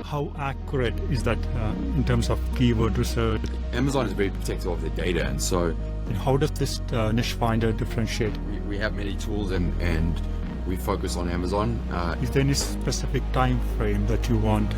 How accurate is that in terms of keyword research? Amazon is very protective of their data, and so How does this niche finder differentiate? we have many tools and we focus on Amazon, Is there any specific time frame that you want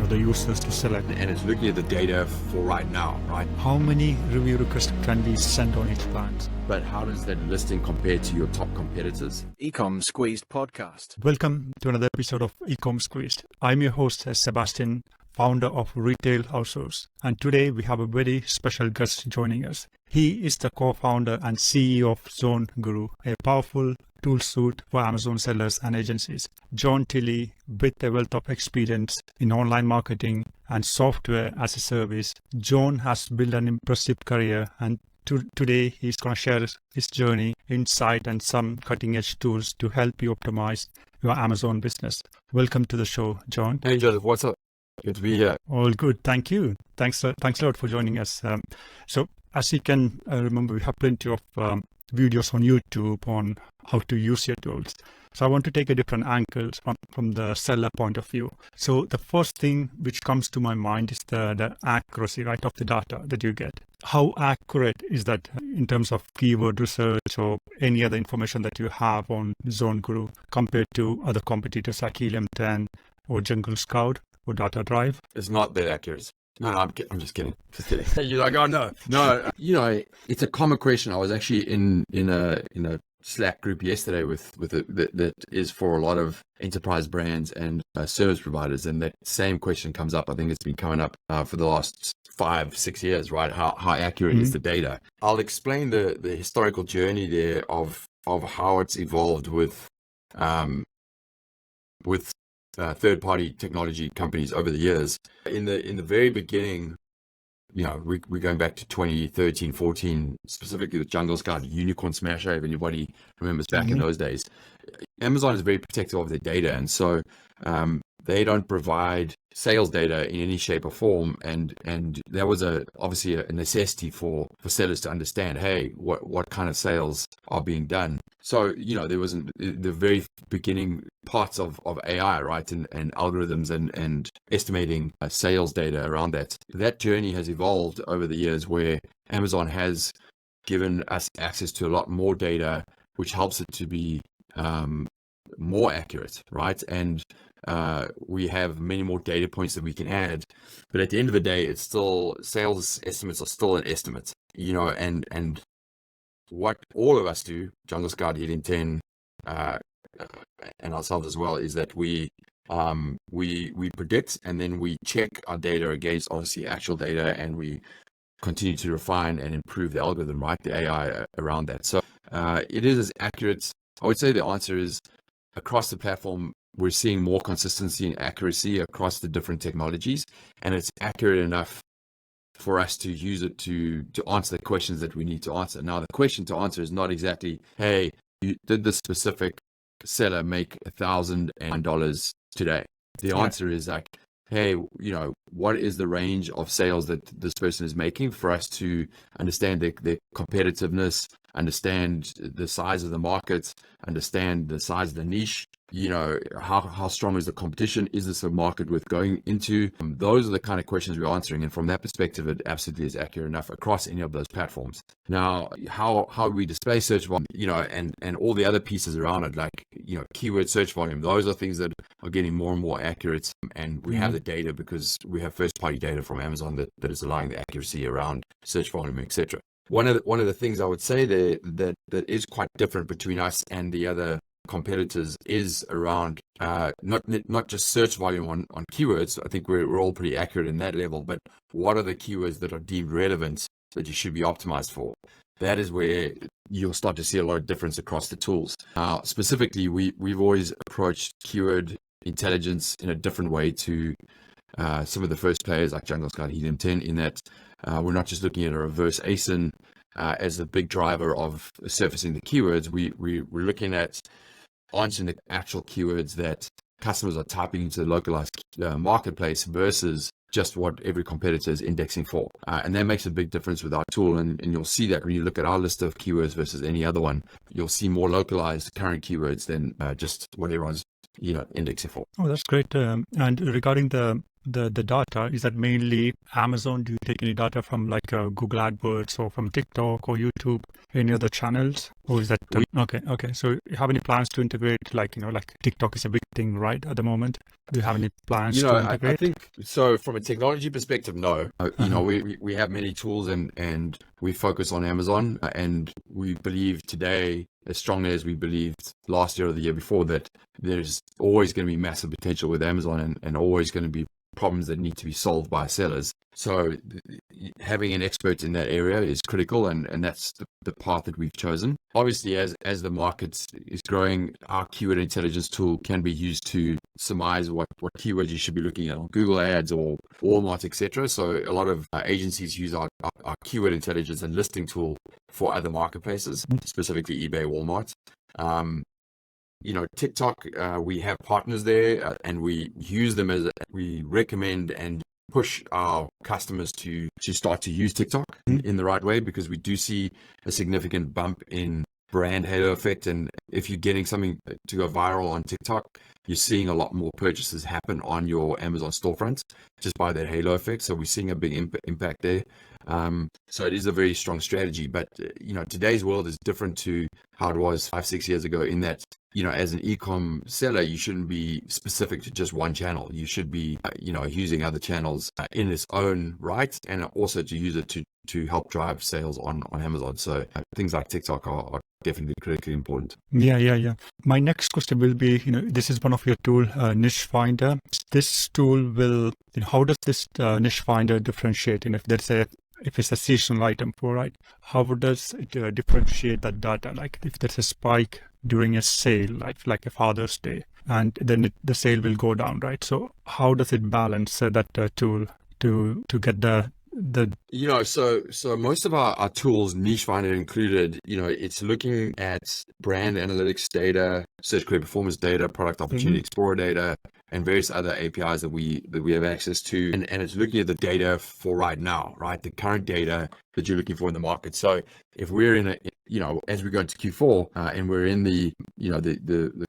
the users to select? and it's looking at the data for right now, right? How many review requests can we send on each plant? But how does that listing compare to your top competitors? Ecom Squeezed podcast. Welcome to another episode of Ecommerce Squeezed. I'm your host, Sebastian, founder of Retail-Outsource. And today we have a very special guest joining us. He is the co-founder and CEO of ZonGuru, a powerful tool suite for Amazon sellers and agencies. John Tilley, with a wealth of experience in online marketing and software as a service, John has built an impressive career, and today he's going to share his journey, insight, and some cutting-edge tools to help you optimize your Amazon business. Welcome to the show, John. Hey Joseph, what's up? Good to be here. All good, thank you. Thanks a lot for joining us. So, as you can remember, we have plenty of videos on YouTube on how to use your tools. So I want to take a different angle from the seller point of view. So the first thing which comes to my mind is the accuracy, right, of the data that you get. How accurate is that in terms of keyword research or any other information that you have on ZonGuru compared to other competitors like Helium 10 or Jungle Scout or Data Drive? It's not that accurate. No, I'm just kidding. Just kidding. You're like, oh no. It's a common question. I was actually in a Slack group yesterday that is for a lot of enterprise brands and service providers, and that same question comes up. I think it's been coming up for the last 5-6 years, right? How accurate is the data? I'll explain the historical journey there of how it's evolved with third-party technology companies over the years. In the very beginning, we're going back to 2013, 14, specifically with Jungle Scout, Unicorn Smasher, if anybody remembers back in those days. Amazon is very protective of their data, and so they don't provide sales data in any shape or form, and that was obviously a necessity for sellers to understand, hey, what kind of sales are being done. So there was the very beginning parts of AI, right, and algorithms and estimating sales data around that. That journey has evolved over the years, where Amazon has given us access to a lot more data, which helps it to be more accurate, right? And we have many more data points that we can add, but at the end of the day, it's still, sales estimates are still an estimate, and what all of us do, Jungle Scout, Helium 10, and ourselves as well, is that we predict, and then we check our data against obviously actual data, and we continue to refine and improve the algorithm, right, the AI around that. So it is as accurate. I would say the answer is, across the platform, we're seeing more consistency and accuracy across the different technologies, and it's accurate enough for us to use it to answer the questions that we need to answer. Now, the question to answer is not exactly, hey, did this specific seller make $1,001 today? The answer is like, hey, what is the range of sales that this person is making, for us to understand their competitiveness, understand the size of the market, understand the size of the niche, how strong is the competition? Is this a market worth going into? Those are the kind of questions we're answering. And from that perspective, it absolutely is accurate enough across any of those platforms. Now, how we display search volume, and all the other pieces around it, like, keyword search volume, those are things that are getting more and more accurate. And we have the data because we have first party data from Amazon that is allowing the accuracy around search volume, etc. One of the things I would say there that is quite different between us and the other competitors is around not just search volume on keywords. I think we're all pretty accurate in that level, but what are the keywords that are deemed relevant that you should be optimized for? That is where you'll start to see a lot of difference across the tools. Specifically, we've always approached keyword intelligence in a different way to some of the first players like Jungle Scout, Helium 10, in that we're not just looking at a reverse ASIN as a big driver of surfacing the keywords. We're looking at answering the actual keywords that customers are typing into the localized marketplace versus just what every competitor is indexing for. And that makes a big difference with our tool. And you'll see that when you look at our list of keywords versus any other one, you'll see more localized current keywords than just what everyone's indexing for. Oh, that's great. And regarding the the data, is that mainly Amazon? Do you take any data from like Google AdWords or from TikTok or YouTube, any other channels? Or is that okay? So you have any plans to integrate, like, like TikTok is a big thing right at the moment? Do you have any plans to integrate? I think so. From a technology perspective, no. We have many tools and we focus on Amazon, and we believe today, as strongly as we believed last year or the year before, that there's always going to be massive potential with Amazon and always going to be problems that need to be solved by sellers. So having an expert in that area is critical, and that's the path that we've chosen. Obviously, as the market is growing, our keyword intelligence tool can be used to surmise what keywords you should be looking at on Google Ads or Walmart, etc. So a lot of agencies use our keyword intelligence and listing tool for other marketplaces, specifically eBay, Walmart. TikTok, we have partners there, and we use them we recommend and push our customers to start to use TikTok in the right way, because we do see a significant bump in brand halo effect. And if you're getting something to go viral on TikTok, you're seeing a lot more purchases happen on your Amazon storefront just by that halo effect. So we're seeing a big impact there. So it is a very strong strategy, but today's world is different to how it was 5-6 years ago, in that as an e-com seller, you shouldn't be specific to just one channel. You should be using other channels in its own right, and also to use it to help drive sales on Amazon. So things like TikTok are definitely critically important. Yeah. My next question will be, this is one of your tool, Niche Finder. This tool will, how does this Niche Finder differentiate? If it's a seasonal item, right? How does it differentiate that data? Like if there's a spike during a sale, like a Father's Day, and then the sale will go down, right? So how does it balance that tool to get the so most of our tools, Niche Finder included, it's looking at brand analytics data, search query performance data, product opportunity explorer data, and various other APIs that we have access to, and it's looking at the data for right now, right? The current data that you're looking for in the market. So if we're in as we go into Q4 and we're in the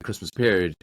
Christmas period,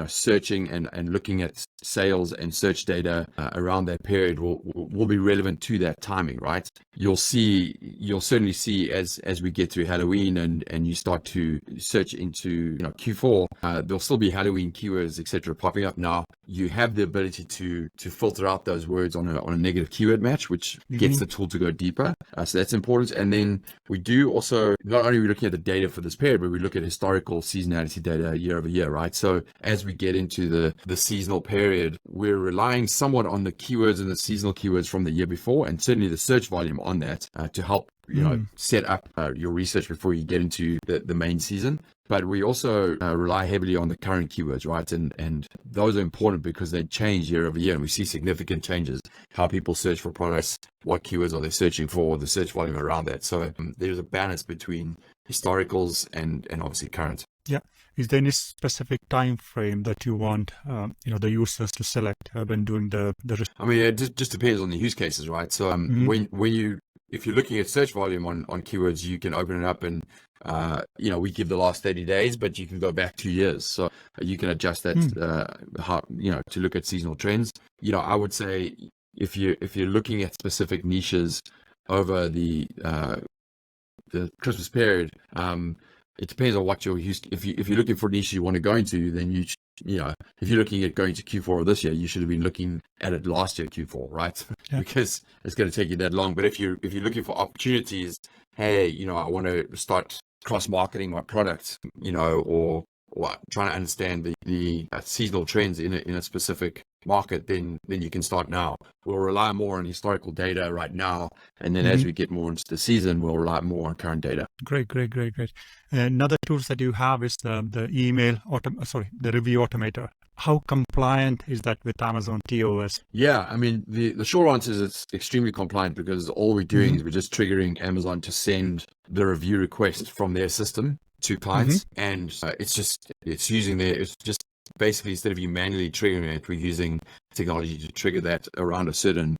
searching and looking at sales and search data around that period will be relevant to that timing, right? You'll certainly see as we get to Halloween and you start to search into Q4, there'll still be Halloween keywords, etc., popping up. Now you have the ability to filter out those words on a negative keyword match, which gets the tool to go deeper. So that's important. And then we do also, not only are we looking at the data for this period, but we look at historical seasonality data year over year, right? So as we get into the seasonal period, we're relying somewhat on the keywords and the seasonal keywords from the year before, and certainly the search volume on that to help set up your research before you get into the main season. But we also rely heavily on the current keywords, right? And those are important because they change year over year, and we see significant changes. How people search for products, what keywords are they searching for, the search volume around that. So there's a balance between historicals and obviously current. Yeah. Is there any specific time frame that you want the users to select when doing the I mean, it just depends on the use cases, right? So if you're looking at search volume on keywords, you can open it up and we give the last 30 days, but you can go back 2 years. So you can adjust that to look at seasonal trends. I would say if you're looking at specific niches over the Christmas period, it depends on what you're used to. If you're looking for niches you want to go into, then if you're looking at going to Q4 of this year, you should have been looking at it last year Q4, right? Yeah. Because it's going to take you that long. But if you're looking for opportunities, hey, I want to start cross-marketing my product, or trying to understand the seasonal trends in a specific market, then you can start now. We'll rely more on historical data right now, and then as we get more into the season, we'll rely more on current data. Great. Another tools that you have is the the review automator. How compliant is that with Amazon TOS? Yeah, I mean, the short answer is it's extremely compliant, because all we're doing is we're just triggering Amazon to send the review request from their system to clients, and it's just basically, instead of you manually triggering it, we're using technology to trigger that around a certain,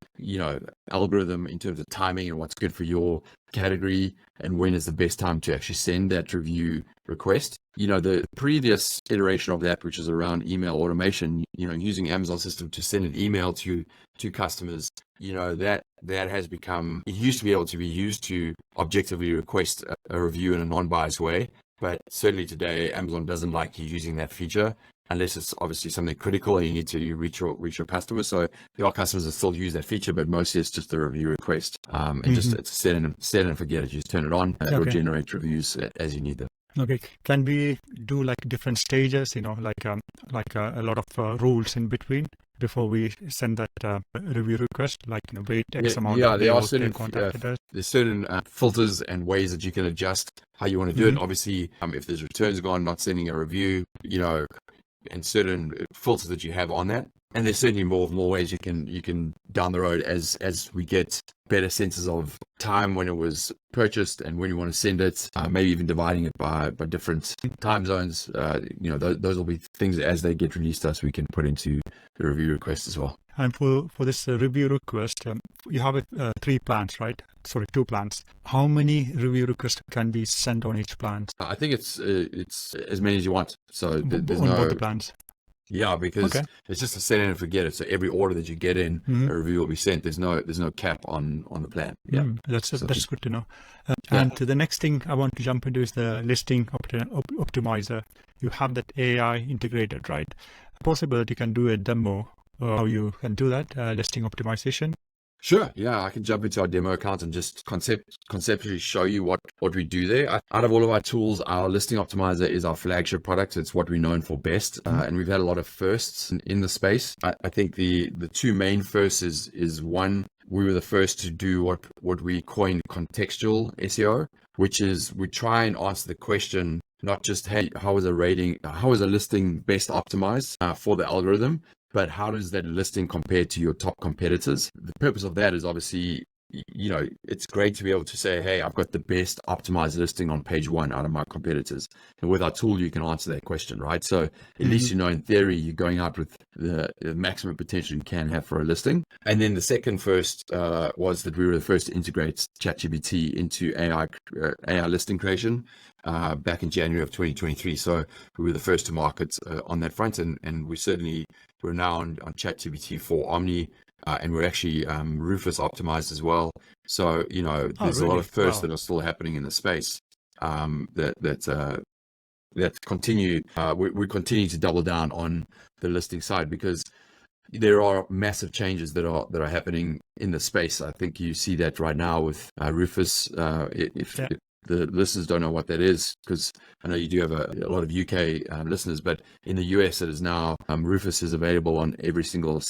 algorithm in terms of timing and what's good for your category and when is the best time to actually send that review request. The previous iteration of that, which is around email automation, using Amazon system to send an email to customers, that has become, it used to be able to be used to objectively request a review in a non-biased way. But certainly today, Amazon doesn't like you using that feature unless it's obviously something critical and you need to reach your customers. So there are customers that still use that feature, but mostly it's just a review request. And just it's set and forget it. You just turn it on and it'll generate reviews as you need them. Okay. Can we do like different stages, like a lot of rules in between before we send that review request, like wait X amount of days, there are certain contacted us? there's certain filters and ways that you can adjust how you want to do it. Obviously, if there's returns gone, not sending a review, and certain filters that you have on that. And there's certainly more ways you can down the road as we get better senses of time when it was purchased and when you want to send it, maybe even dividing it by different time zones. Those will be things as they get released to us, we can put into the review request as well. And for this review request, you have 3 plans, right? Sorry, 2 plans. How many review requests can be sent on each plan? I think it's as many as you want. So there's on no both the plans. Yeah, because it's just a set and forget it. So every order that you get in, a review will be sent. There's no cap on the plan. Yeah, that's good to know. And the next thing I want to jump into is the listing optimizer. You have that AI integrated, right? Possible you can do a demo how you can do that listing optimization. Sure. Yeah, I can jump into our demo account and just conceptually show you what we do there. Out of all of our tools, our listing optimizer is our flagship product. It's what we're known for best. And we've had a lot of firsts in the space. I think the 2 main firsts is one, we were the first to do what we coined contextual SEO, which is we try and answer the question, not just, hey, how is a listing best optimized for the algorithm, but how does that listing compare to your top competitors? The purpose of that is obviously, it's great to be able to say, hey, I've got the best optimized listing on page 1 out of my competitors. And with our tool, you can answer that question, right? So at least in theory, you're going out with the maximum potential you can have for a listing. And then the second first was that we were the first to integrate ChatGPT into AI listing creation back in January of 2023. So we were the first to market on that front. And we're now on ChatGPT for Omni. And we're actually Rufus optimized as well. So, there's a lot of firsts that are still happening in the space that continue. We continue to double down on the listing side because there are massive changes that are happening in the space. I think you see that right now with Rufus. If the listeners don't know what that is, because I know you do have a lot of UK listeners, but in the US it is now Rufus is available on every single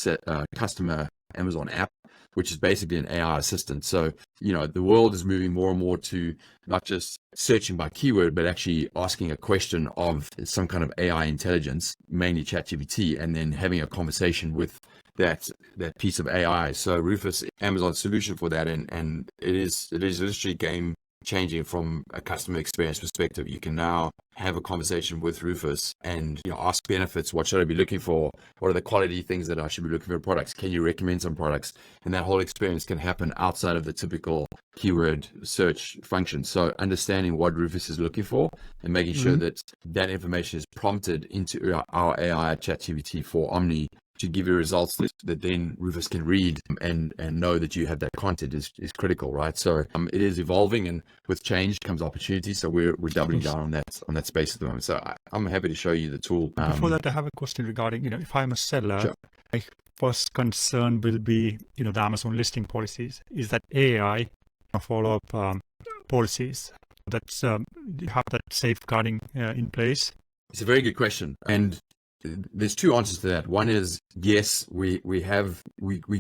customer Amazon app, which is basically an AI assistant. So, the world is moving more and more to not just searching by keyword, but actually asking a question of some kind of AI intelligence, mainly ChatGPT, and then having a conversation with that piece of AI. So Rufus, Amazon's solution for that, and it is literally game changing from a customer experience perspective. You can now have a conversation with Rufus and ask benefits. What should I be looking for? What are the quality things that I should be looking for in products? Can you recommend some products? And that whole experience can happen outside of the typical keyword search function. So understanding what Rufus is looking for and making sure that information is prompted into our AI ChatGPT for Omni to give you results that then Rufus can read and know that you have that content is critical, right? So it is evolving, and with change comes opportunity. So we're doubling down on that space at the moment. So I'm happy to show you the tool. Before that, I have a question regarding, if I'm a seller, my first concern will be, the Amazon listing policies. Is that AI follow up policies that's you have that safeguarding in place? It's a very good question, and there's 2 answers to that. One is yes, we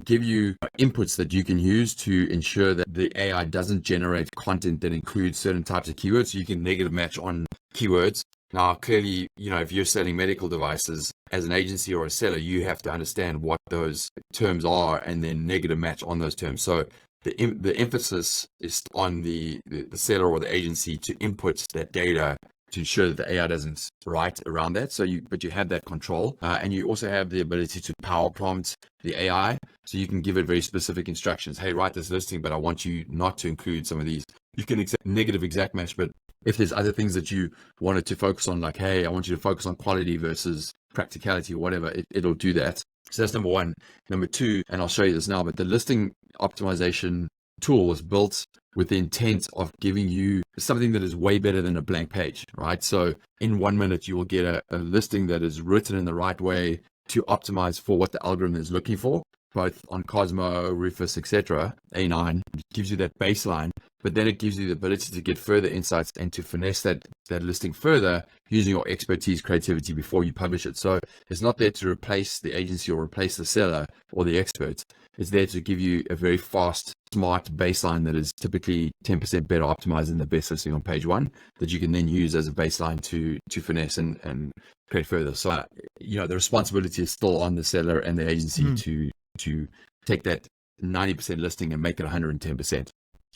give you inputs that you can use to ensure that the AI doesn't generate content that includes certain types of keywords. So you can negative match on keywords. Now, clearly, if you're selling medical devices as an agency or a seller, you have to understand what those terms are and then negative match on those terms. So the emphasis is on the seller or the agency to input that data ensure that the AI doesn't write around that. But you have that control, and you also have the ability to power prompt the AI, so you can give it very specific instructions. Hey, write this listing, but I want you not to include some of these. You can negative exact match, but if there's other things that you wanted to focus on, like, hey, I want you to focus on quality versus practicality or whatever, it'll do that. So that's number one. Number two, and I'll show you this now, but the listing optimization tool was built with the intent of giving you something that is way better than a blank page, right? So in 1 minute, you will get a listing that is written in the right way to optimize for what the algorithm is looking for, both on Cosmo, Rufus, etc. A9. It gives you that baseline, but then it gives you the ability to get further insights and to finesse that listing further using your expertise, creativity before you publish it. So it's not there to replace the agency or replace the seller or the expert. It's there to give you a very fast, smart baseline that is typically 10% better optimized than the best listing on page one, that you can then use as a baseline to finesse and create further. So, the responsibility is still on the seller and the agency to take that 90% listing and make it 110%.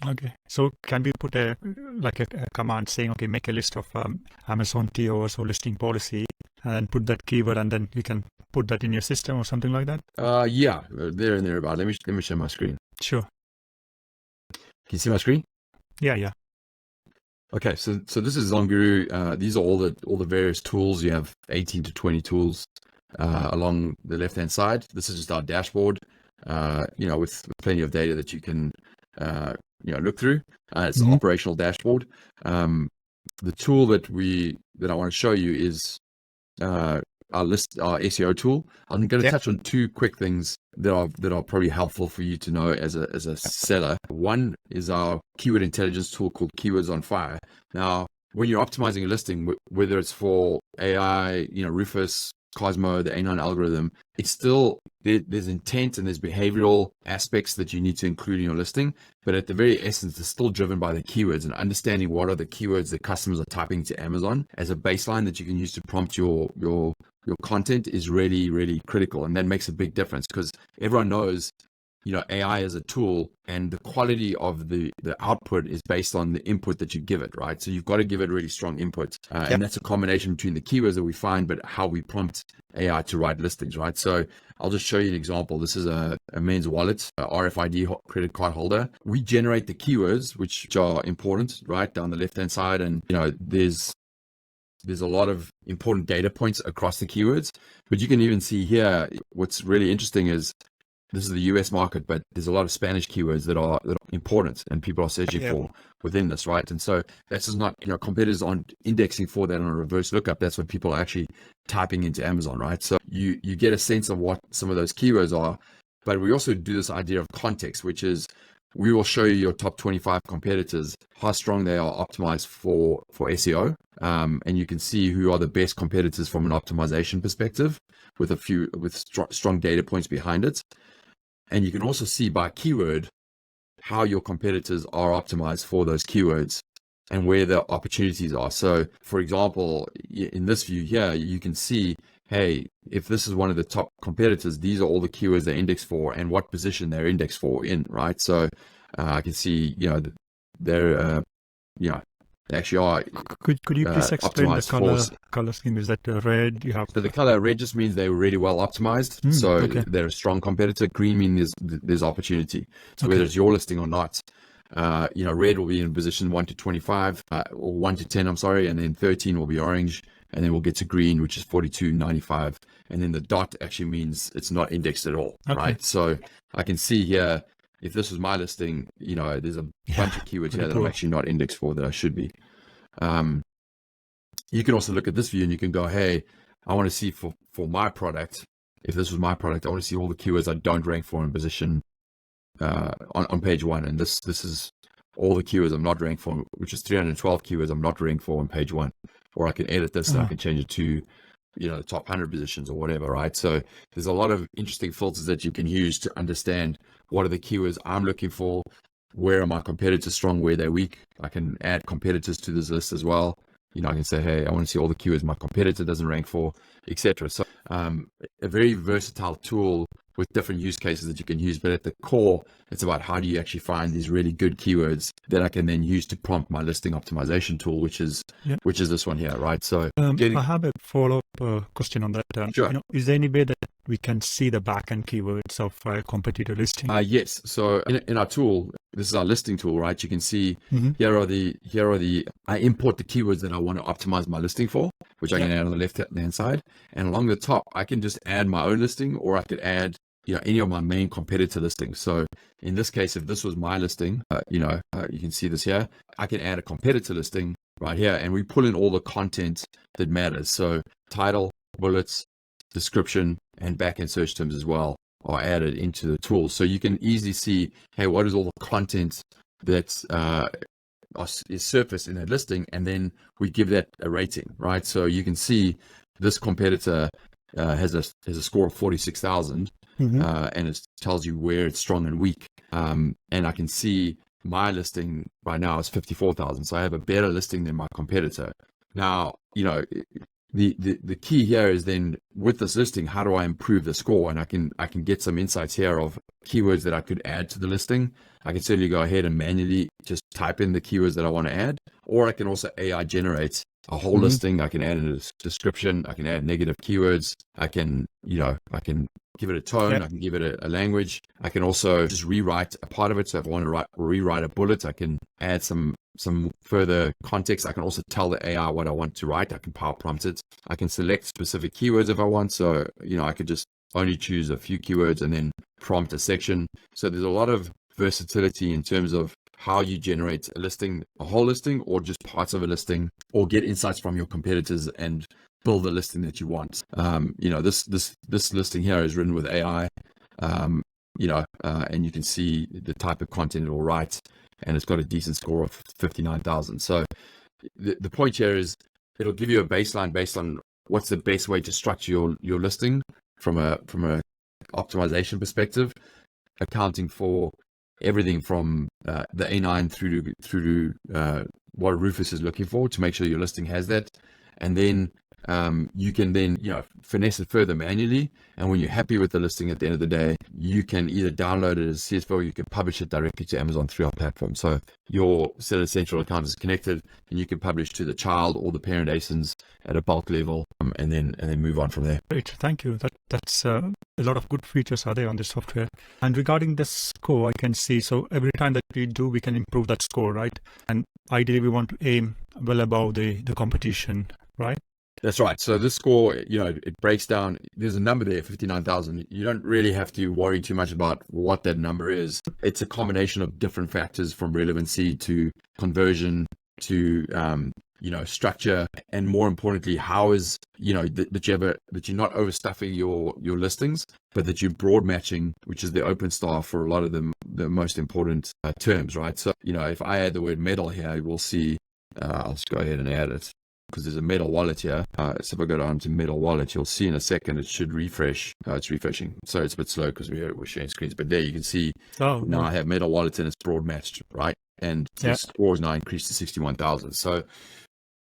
Okay. So can we put a command saying, okay, make a list of Amazon TOs or listing policy and put that keyword, and then you can put that in your system or something like that? Yeah, there and thereabout. Let me share my screen. Sure. Can you see my screen? Yeah. Okay, so this is ZonGuru. These are all the various tools. You have 18 to 20 tools along the left-hand side. This is just our dashboard, with plenty of data that you can look through. It's an operational dashboard. The tool that I want to show you is our SEO tool. I'm going to touch on two quick things that are probably helpful for you to know as a seller. One is our keyword intelligence tool called Keywords on Fire. Now, when you're optimizing a listing, whether it's for AI, Rufus, Cosmo, the A9 algorithm, it's still, there's intent and there's behavioral aspects that you need to include in your listing. But at the very essence, it's still driven by the keywords, and understanding what are the keywords that customers are typing to Amazon as a baseline that you can use to prompt your content is really, really critical. And that makes a big difference, because everyone knows, AI is a tool, and the quality of the output is based on the input that you give it, right? So you've got to give it really strong input. And that's a combination between the keywords that we find, but how we prompt AI to write listings, right? So I'll just show you an example. This is a men's wallet, a RFID credit card holder. We generate the keywords, which are important, right, down the left-hand side. And, there's a lot of important data points across the keywords. But you can even see here, what's really interesting is, this is the US market, but there's a lot of Spanish keywords that are important and people are searching for within this, right? And so that's just not, competitors aren't indexing for that on a reverse lookup. That's what people are actually typing into Amazon, right? So you get a sense of what some of those keywords are, but we also do this idea of context, which is we will show you your top 25 competitors, how strong they are optimized for SEO. And you can see who are the best competitors from an optimization perspective with strong data points behind it. And you can also see by keyword how your competitors are optimized for those keywords and where the opportunities are. So, for example, in this view here, you can see, hey, if this is one of the top competitors, these are all the keywords they index for and what position they're indexed for in, right? So I can see, they're, they actually are. Could you please explain the color scheme? Is that red? You have. So the color red just means they're really well optimized. They're a strong competitor. Green means there's opportunity. So whether it's your listing or not, red will be in position 1 to 25, or 1 to 10, I'm sorry, and then 13 will be orange, and then we'll get to green, which is 42, 95, and then the dot actually means it's not indexed at all, right? So I can see here, if this was my listing, there's a bunch of keywords here that I'm actually not indexed for that I should be. You can also look at this view and you can go, hey, I want to see for my product, if this was my product, I want to see all the keywords I don't rank for in position on page one. And this is all the keywords I'm not ranked for, which is 312 keywords I'm not ranked for on page one. Or I can edit this and I can change it to the top 100 positions or whatever, right? So there's a lot of interesting filters that you can use to understand what are the keywords I'm looking for, where are my competitors strong, where they're weak. I can add competitors to this list as well. I can say, hey, I want to see all the keywords my competitor doesn't rank for, etc. So a very versatile tool with different use cases that you can use. But at the core, it's about how do you actually find these really good keywords that I can then use to prompt my listing optimization tool, which is this one here, right? So I have a follow-up question on that. Sure. Is there any way that we can see the backend keywords of a competitor listing? Yes. So in our tool, this is our listing tool, right? You can see here are the I import the keywords that I want to optimize my listing for, which I can add on the left-hand side. And along the top, I can just add my own listing, or I could add any of my main competitor listings. So in this case, if this was my listing, you can see this here, I can add a competitor listing right here, and we pull in all the content that matters. So title, bullets, description, and backend search terms as well are added into the tool. So you can easily see, hey, what is all the content that is surfaced in that listing, and then we give that a rating, right? So you can see this competitor has a score of 46,000, and it tells you where it's strong and weak. And I can see my listing right now is 54,000, so I have a better listing than my competitor. Now, the key here is then with this listing, how do I improve the score? And I can get some insights here of keywords that I could add to the listing. I can certainly go ahead and manually just type in the keywords that I want to add, or I can also AI generate a whole listing. I can add a description. I can add negative keywords. I can give it a tone. I can give it a language. I can also just rewrite a part of it. So if I want to rewrite a bullet, I can add some further context. I can also tell the AI what I want to write. I can power prompt it. I can select specific keywords if I want. So, I could just only choose a few keywords and then prompt a section. So there's a lot of versatility in terms of how you generate a listing, a whole listing, or just parts of a listing, or get insights from your competitors and build the listing that you want. This listing here is written with AI, and you can see the type of content it will write, and it's got a decent score of 59,000. So the point here is it'll give you a baseline based on what's the best way to structure your listing from a optimization perspective, accounting for everything from the A9 through to what Rufus is looking for to make sure your listing has that. And then you can then finesse it further manually, and when you're happy with the listing at the end of the day, you can either download it as CSV, or you can publish it directly to Amazon through our platform. So your Seller Central account is connected, and you can publish to the child or the parent ASINs at a bulk level, and then move on from there. Great, thank you. That's a lot of good features are there on this software. And regarding the score, I can see, so every time that we do, we can improve that score, right? And ideally, we want to aim well above the competition, right? That's right. So this score, it breaks down. There's a number there, 59,000. You don't really have to worry too much about what that number is. It's a combination of different factors, from relevancy to conversion to structure, and more importantly, how is that you're not overstuffing your listings, but that you're broad matching, which is the open star for a lot of the most important terms, right? So if I add the word metal here, we'll see. I'll just go ahead and add it, because there's a metal wallet here. So if I go down to metal wallet, you'll see in a second it should refresh. It's refreshing. So it's a bit slow because we're sharing screens. But there you can see now I have metal wallet and it's broad matched, right? And the score is now increased to 61,000. So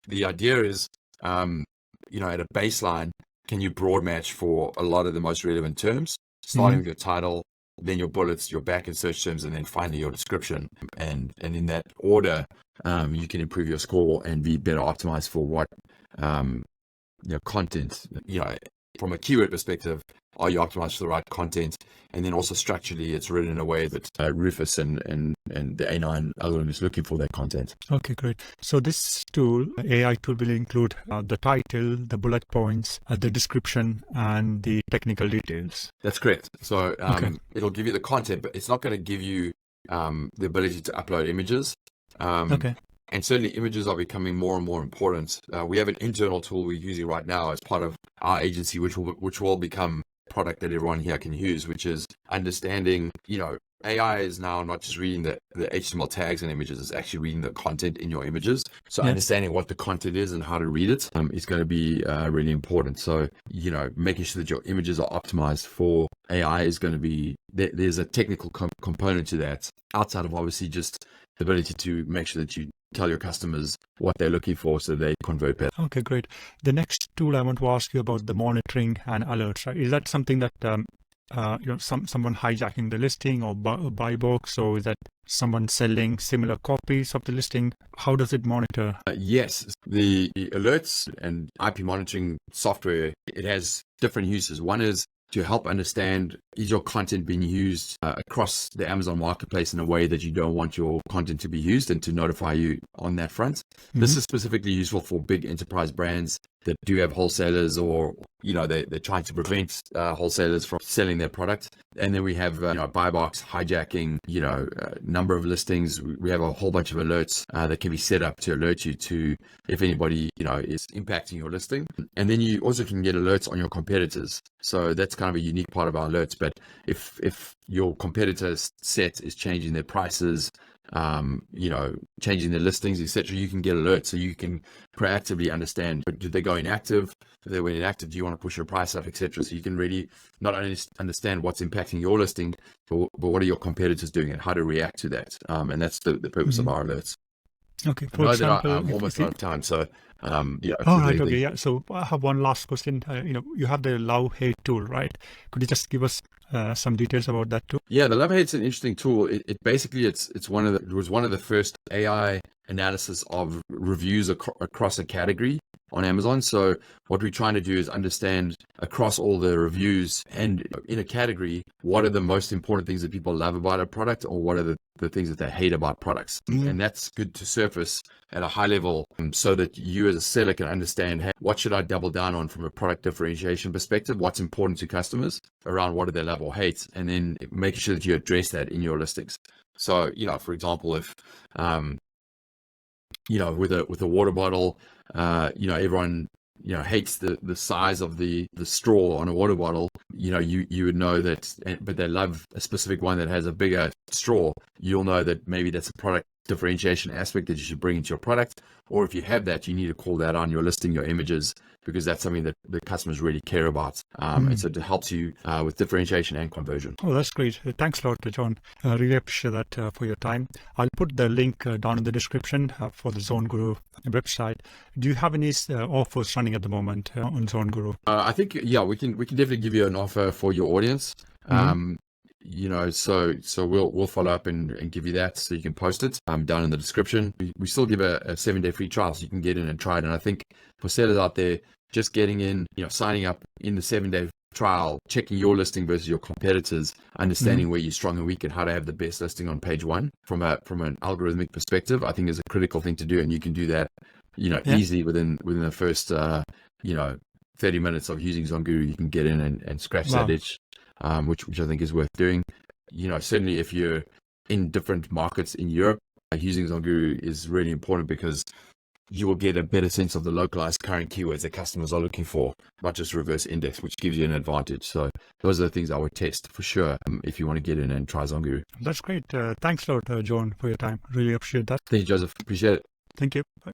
the idea is, at a baseline, can you broad match for a lot of the most relevant terms, starting with your title, then your bullets, your back and search terms, and then finally your description. And in that order, you can improve your score and be better optimized for what content. From a keyword perspective, are you optimized for the right content? And then also structurally, it's written in a way that Rufus and the A9 algorithm is looking for that content. Okay, great. So this tool, AI tool, will include the title, the bullet points, the description, and the technical details. That's correct. So it'll give you the content, but it's not going to give you the ability to upload images. And certainly images are becoming more and more important. We have an internal tool we're using right now as part of our agency, which will become a product that everyone here can use, which is understanding, AI is now not just reading the HTML tags and images, it's actually reading the content in your images. So understanding what the content is and how to read it is going to be really important. So, making sure that your images are optimized for AI is going to be, there's a technical component to that, outside of obviously just the ability to make sure that you tell your customers what they're looking for so they convert better. Okay, great. The next tool I want to ask you about, the monitoring and alerts, right? Is that something that someone hijacking the listing or buy box, or is that someone selling similar copies of the listing? How does it monitor? Yes, the alerts and IP monitoring software, it has different uses. One is to help understand, is your content being used across the Amazon marketplace in a way that you don't want your content to be used, and to notify you on that front. This is specifically useful for big enterprise brands that do have wholesalers, or they're trying to prevent wholesalers from selling their product. And then we have buy box hijacking, number of listings. We have a whole bunch of alerts that can be set up to alert you to if anybody is impacting your listing. And then you also can get alerts on your competitors. So that's kind of a unique part of our alerts. But if your competitor's set is changing their prices, changing their listings, etc., you can get alerts, so you can proactively understand, did they go inactive? If they went inactive, do you want to push your price up, etc.? So you can really not only understand what's impacting your listing, but what are your competitors doing and how to react to that. And that's the purpose of our alerts. Okay. For example, I'm almost out of time, so all right. Okay. Yeah. So I have one last question. You have the love hate tool, right? Could you just give us some details about that too? Yeah, the love hate's an interesting tool. It basically it was one of the first AI analysis of reviews across a category on Amazon. So what we're trying to do is understand across all the reviews and in a category, what are the most important things that people love about a product, or what are the things that they hate about products. And that's good to surface at a high level, so that you as a seller can understand, hey, what should I double down on from a product differentiation perspective? What's important to customers around what do they love or hate? And then making sure that you address that in your listings. So, for example, if, with a water bottle, everyone, hates the size of the straw on a water bottle, you would know that, but they love a specific one that has a bigger straw. You'll know that maybe that's a product differentiation aspect that you should bring into your product. Or if you have that, you need to call that on your listing, your images, because that's something that the customers really care about. And so it helps you with differentiation and conversion. Oh, that's great. Thanks a lot, John. I really appreciate that for your time. I'll put the link down in the description for the ZonGuru website. Do you have any offers running at the moment on ZonGuru? I think, we can definitely give you an offer for your audience. So we'll follow up and give you that, so you can post it down in the description. We still give a 7-day free trial, so you can get in and try it. And I think for sellers out there, just getting in, signing up in the 7-day trial, checking your listing versus your competitors, understanding where you're strong and weak, and how to have the best listing on page one from an algorithmic perspective, I think is a critical thing to do. And you can do that, easily within the first 30 minutes of using ZonGuru. You can get in and scratch that itch. Which I think is worth doing. Certainly if you're in different markets in Europe, using ZonGuru is really important, because you will get a better sense of the localized current keywords that customers are looking for, not just reverse index, which gives you an advantage. So those are the things I would test for sure if you want to get in and try ZonGuru. That's great. Thanks a lot, John, for your time. Really appreciate that. Thank you, Joseph. Appreciate it. Thank you. Bye.